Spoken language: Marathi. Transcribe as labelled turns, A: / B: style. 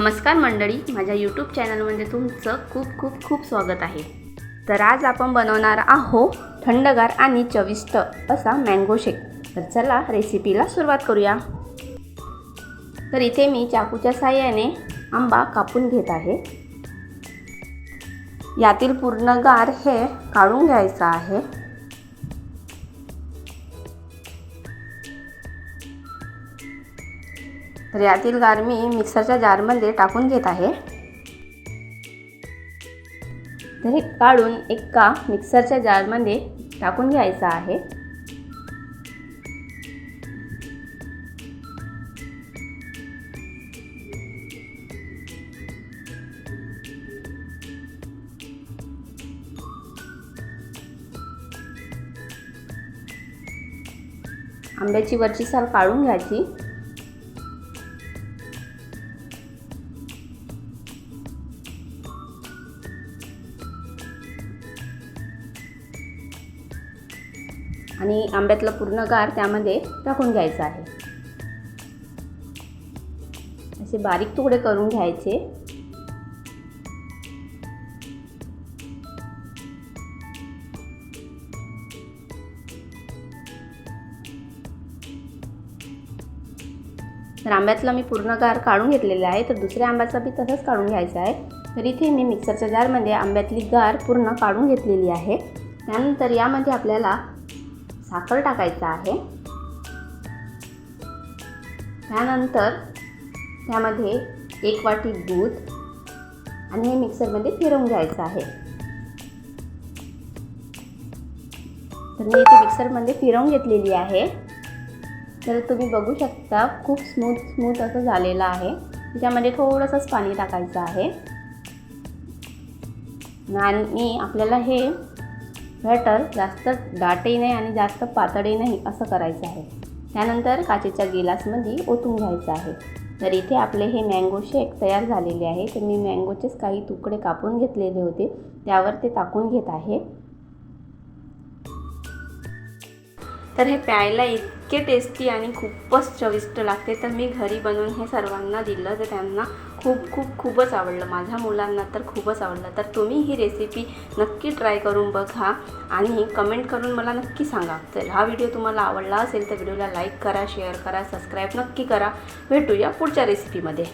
A: नमस्कार मंडळी, माझ्या यूट्यूब चॅनलमध्ये तुमचं खूप खूप खूप स्वागत आहे। तर आज आपण बनवणार आहोत थंडगार आणि चविष्ट असा मँगो शेक। तर चला रेसिपीला सुरुवात करूया। तर इथे मी चाकूच्या साहाय्याने आंबा कापून घेत आहे। यातील पूर्ण गार हे काढून घ्यायचा आहे। तर यातील गार मी मिक्सरच्या जारमध्ये टाकून घेत आहे। तर हे काढून एका मिक्सरच्या जारमध्ये टाकून घ्यायचा आहे। आंब्याची वरची साल काढून घ्यायची। आणि आंब्यातलं पूर्ण गार त्यामध्ये टाकून घ्यायचं आहे। असे बारीक तुकडे करून घ्यायचे। तर आंब्यातला मी पूर्ण गार काढून घेतलेला आहे। तर दुसऱ्या आंब्याचा बी तसंच काढून घ्यायचा आहे। तर इथे मी मिक्सरच्या जारमध्ये आंब्यातली गार पूर्ण काढून घेतलेली आहे। त्यानंतर यामध्ये आपल्याला साखर टाकायचं आहे। त्यानंतर त्यामध्ये 1 वाटी दूध आणि हे मिक्सरमध्ये फिरवून घ्यायचं आहे। तर मी इथे मिक्सरमध्ये फिरवून घेतलेली आहे। तर तुम्ही बघू शकता खूप स्मूथ असं झालेलं आहे। त्याच्यामध्ये थोडंसंच पाणी टाकायचं आहे आणि आपल्याला हे बॅटर जास्त दाटही नाही आणि जास्त पातळही नाही असं करायचं आहे। त्यानंतर काचेच्या गिलासमध्ये ओतून घ्यायचं आहे। तर इथे आपले हे मँगो शेक तयार झालेले आहे। तर मी मँगोचेच काही तुकडे कापून घेतलेले होते, त्यावर ते टाकून घेत आहे। तर हे प्यायला इतके टेस्टी आणि खूपच चविष्ट लागते। तर मी घरी बनवून हे सर्वांना दिलं, तर त्यांना खूपच आवडलं। माझ्या मुलांना तर खूपच आवडलं। तर तुम्ही ही रेसिपी नक्की ट्राय करून बघा आणि कमेंट करून मला नक्की सांगा। तर हा व्हिडिओ तुम्हाला आवडला असेल तर व्हिडिओला लाईक करा, शेअर करा, सबस्क्राईब नक्की करा। भेटूया पुढच्या रेसिपीमध्ये।